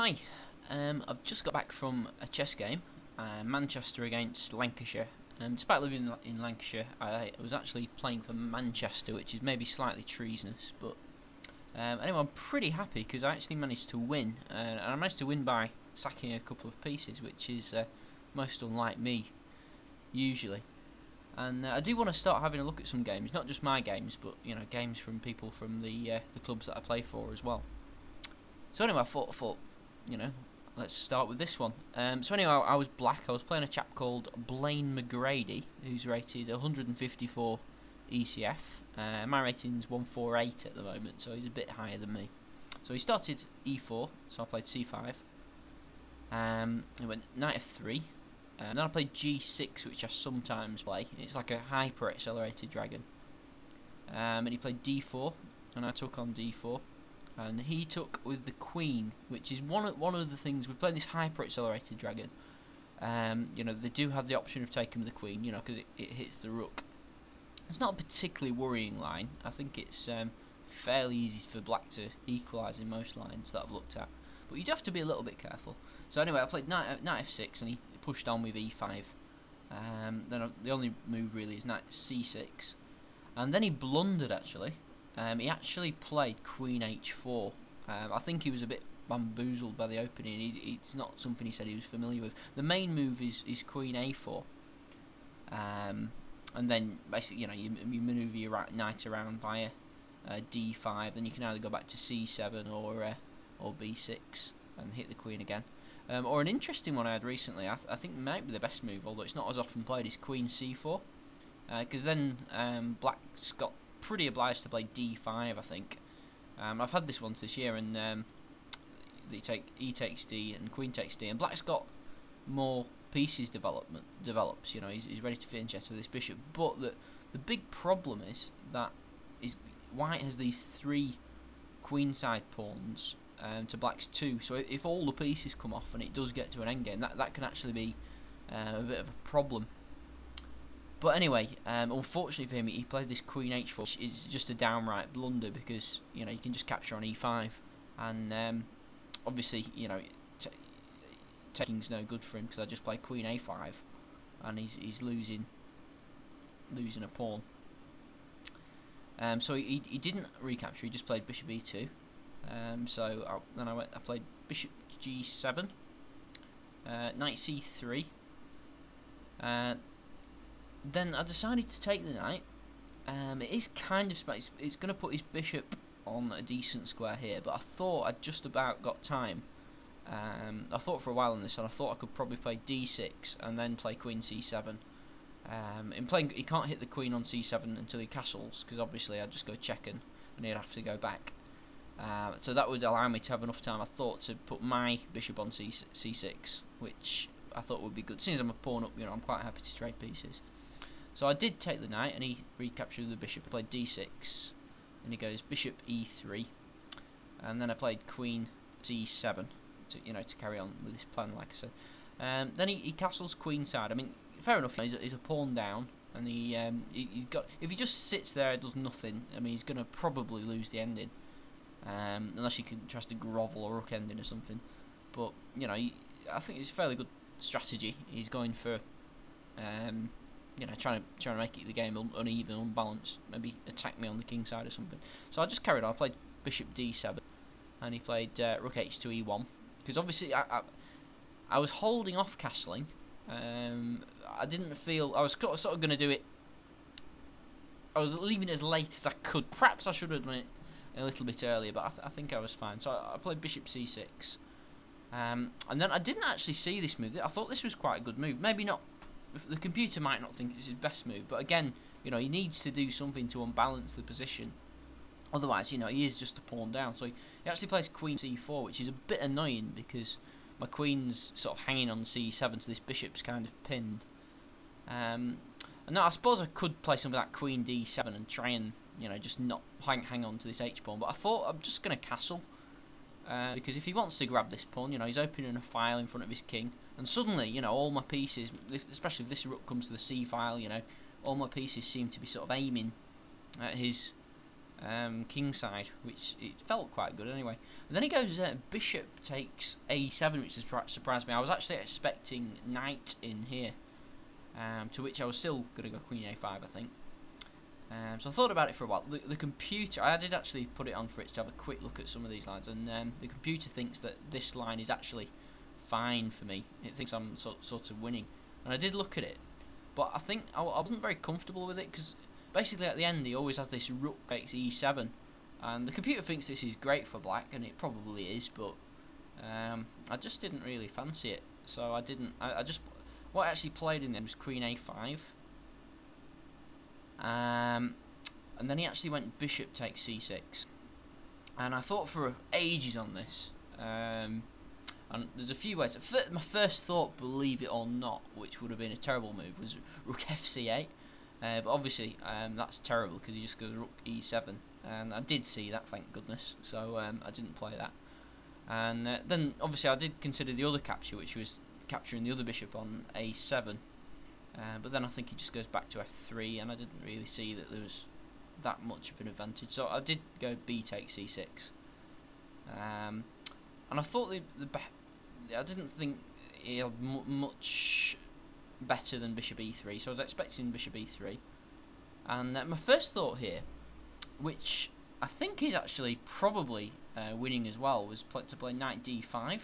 Hi, I've just got back from a chess game, Manchester against Lancashire. Despite living in Lancashire, I was actually playing for Manchester, which is maybe slightly treasonous, but anyway, I'm pretty happy because I actually managed to win, and I managed to win by sacking a couple of pieces, which is most unlike me, usually. And I do want to start having a look at some games, not just my games, but games from people from the clubs that I play for as well. So anyway, I thought, you know, let's start with this one. So anyway, I was black. I was playing a chap called Blaine McGrady, who's rated 154 ECF. My rating's 148 at the moment, so he's a bit higher than me. So he started E4, so I played C5. He went knight F3. Then I played G6, which I sometimes play. It's like a hyper-accelerated dragon. And he played D4, and I took on D4. And he took with the queen, which is one of the things we play this hyper accelerated dragon. They do have the option of taking with the queen, because it hits the rook. It's not a particularly worrying line. I think it's fairly easy for black to equalise in most lines that I've looked at, but you do have to be a little bit careful. So anyway, I played knight F6, and he pushed on with E5. Then the only move really is knight C6, and then he blundered actually. He actually played Queen H4. I think he was a bit bamboozled by the opening. It's not something he said he was familiar with. The main move is Queen A4, and then basically you manoeuvre your knight around via D5. Then you can either go back to C7 or B6 and hit the queen again. Or an interesting one I had recently, I think might be the best move, although it's not as often played, is Queen C4. Because then black's got pretty obliged to play D5, I think. I've had this once this year, and E takes D and Queen takes D, and black's got more pieces develops. He's ready to finish it with this bishop. But the big problem is that white has these three queenside pawns to black's two. So if all the pieces come off and it does get to an endgame, that can actually be a bit of a problem. But anyway, unfortunately for him, he played this Queen H4, which is just a downright blunder because you can just capture on E5, and obviously taking's no good for him because I just played Queen A5, and he's losing a pawn. So he didn't recapture; he just played Bishop E2. Then I played Bishop G7, Knight C3. Then I decided to take the knight. It is kind of space. It's going to put his bishop on a decent square here, but I thought I'd just about got time. I thought for a while on this, and I thought I could probably play D6 and then play Queen C7. In playing, he can't hit the queen on C7 until he castles, because obviously I'd just go checking, and he'd have to go back. So that would allow me to have enough time, I thought, to put my bishop on C6, which I thought would be good. Since I'm a pawn up, I'm quite happy to trade pieces. So I did take the knight, and he recaptured the bishop. I played D6, and he goes bishop E3, and then I played Queen C7 to carry on with this plan, like I said. Then he castles queenside. I mean, fair enough. He's a pawn down, and he's got. If he just sits there and does nothing, I mean, he's going to probably lose the ending, unless he tries to grovel or rook ending or something. But I think it's a fairly good strategy. He's going for. Trying to make the game uneven, unbalanced. Maybe attack me on the king side or something. So I just carried on. I played bishop d7, and he played rook h2 e1. Because obviously I was holding off castling. I didn't feel I was sort of going to do it. I was leaving it as late as I could. Perhaps I should have done it a little bit earlier, but I think I was fine. So I played bishop c6, and then I didn't actually see this move. I thought this was quite a good move. Maybe not. The computer might not think it's his best move, but again, he needs to do something to unbalance the position. Otherwise, he is just a pawn down. So he actually plays Queen C4, which is a bit annoying because my queen's sort of hanging on C7, so this bishop's kind of pinned. And now I suppose I could play something like Queen D7 and try and just not hang on to this H pawn. But I thought I'm just going to castle. Because if he wants to grab this pawn, he's opening a file in front of his king, and suddenly, all my pieces, especially if this rook comes to the c file, all my pieces seem to be sort of aiming at his kingside, which it felt quite good anyway. And then he goes bishop takes a7, which surprised me. I was actually expecting knight in here, to which I was still going to go queen a5, I think. So I thought about it for a while. The computer, I did actually put it on for it to have a quick look at some of these lines, and the computer thinks that this line is actually fine for me. It thinks I'm sort of winning, and I did look at it, but I think I wasn't very comfortable with it, because basically at the end he always has this rook takes e7, and the computer thinks this is great for black, and it probably is, but I just didn't really fancy it, so I didn't. I just, what I actually played in there was queen a5, and then he actually went bishop takes c6, and I thought for ages on this, and there's a few ways. My first thought, believe it or not, which would have been a terrible move, was rook fc8, but obviously that's terrible because he just goes rook e7, and I did see that, thank goodness, so I didn't play that. And then obviously I did consider the other capture, which was capturing the other bishop on a7, but then I think he just goes back to f3, and I didn't really see that there was that much of an advantage, so I did go b takes c6, and I thought I didn't think he had much better than bishop e3, so I was expecting bishop e3, and my first thought here, which I think is actually probably winning as well, was to play knight d5,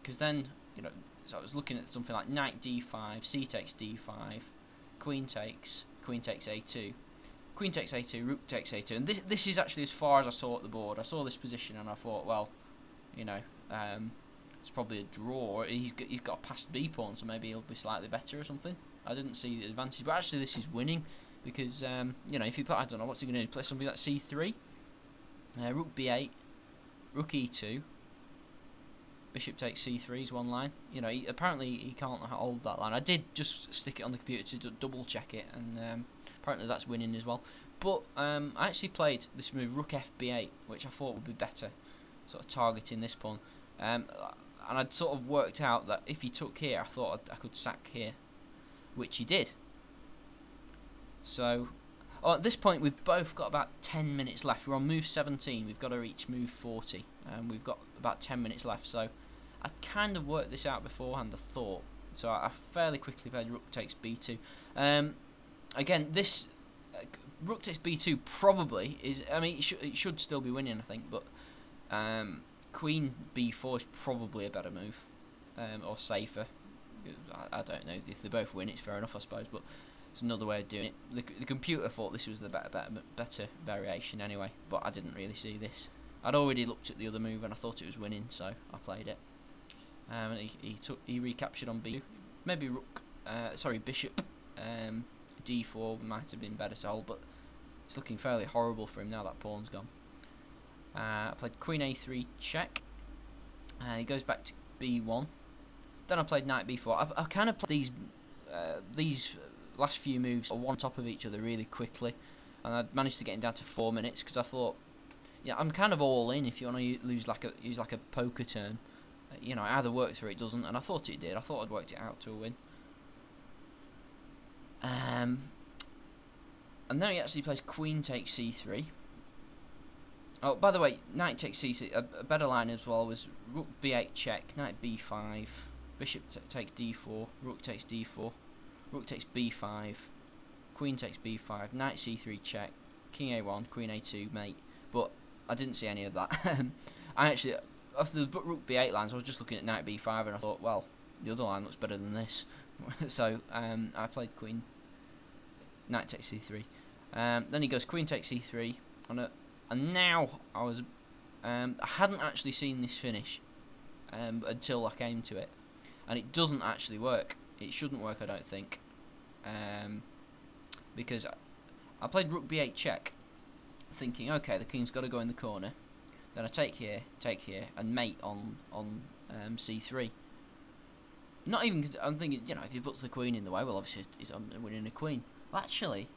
because then, you know, so I was looking at something like knight d5, c takes d5, queen takes a2, queen takes a2, rook takes a2, and this is actually as far as I saw at the board. I saw this position and I thought, well, you know, it's probably a draw. He's got a passed b pawn, so maybe he'll be slightly better or something. I didn't see the advantage, but actually this is winning, because you know, if you put, I don't know, what's he going to do? Play something like c3, rook b8, rook e2, bishop takes c3 is one line. You know, apparently he can't hold that line. I did just stick it on the computer to double check it, and apparently that's winning as well. But I actually played this move rook fb8, which I thought would be better, sort of targeting this pawn. And I'd sort of worked out that if he took here, I thought I could sack here, which he did. So at this point we've both got about 10 minutes left. We're on move 17, we've got to reach move 40, and we've got about 10 minutes left, so I kind of worked this out beforehand, I thought, so I fairly quickly played rook takes b2. Again, this rook takes b2 probably is, I mean, it should still be winning, I think, but queen b4 is probably a better move, or safer. I don't know, if they both win it's fair enough, I suppose, but it's another way of doing it. The computer thought this was the better variation anyway, but I didn't really see this. I'd already looked at the other move and I thought it was winning, so I played it. And he recaptured on b2. Maybe rook, bishop d4 might have been better to hold, but it's looking fairly horrible for him now that pawn's gone. I played queen a3 check. He goes back to b1. Then I played knight b4. I've kind of played these last few moves on one top of each other really quickly, and I managed to get him down to 4 minutes, because I thought, yeah, I'm kind of all in if you want to use like a poker term. You know, it either works or it doesn't, and I thought it did. I thought I'd worked it out to a win. And then he actually plays queen takes c3. Oh, by the way, knight takes c6. A better line as well was rook b8 check, knight b5, bishop takes d4, rook takes d4, rook takes b5, queen takes b5, knight c3 check, king a1, queen a2 mate. But I didn't see any of that. I actually, after the rook b8 lines, I was just looking at knight b5 and I thought, well, the other line looks better than this. So I played queen, knight takes c3. Then he goes queen takes c3, and now I hadn't actually seen this finish until I came to it, and it doesn't actually work. It shouldn't work, I don't think, because I played rook b8 check, thinking, okay, the king's got to go in the corner. Then I take here, and mate on c3. Not even, I'm thinking, you know, if he puts the queen in the way, well, obviously he's winning a queen. Well, actually,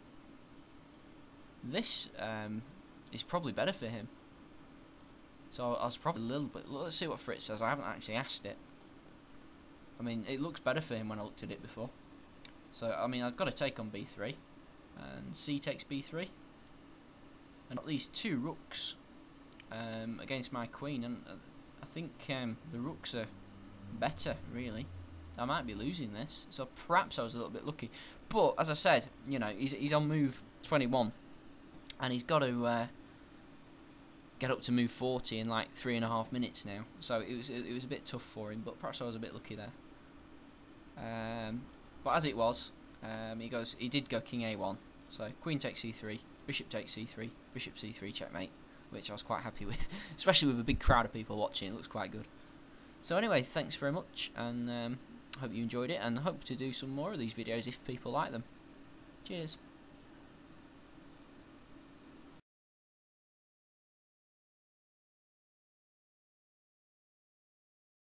this is probably better for him. So I was probably a little bit. Let's see what Fritz says. I haven't actually asked it. I mean, it looks better for him when I looked at it before. So I mean, I've got to take on b3, and c takes b3. and got these 2 rooks against my queen, and I think the rooks are better, really. I might be losing this, so perhaps I was a little bit lucky. But as I said, you know, he's on move 21, and he's got to get up to move 40 in like 3.5 minutes now. So it was a bit tough for him, but perhaps I was a bit lucky there. But as it was, he did go king a1. So queen takes c3, bishop takes c3, bishop c3 checkmate, which I was quite happy with, especially with a big crowd of people watching. It looks quite good. So anyway, thanks very much, and hope you enjoyed it, and hope to do some more of these videos if people like them. Cheers.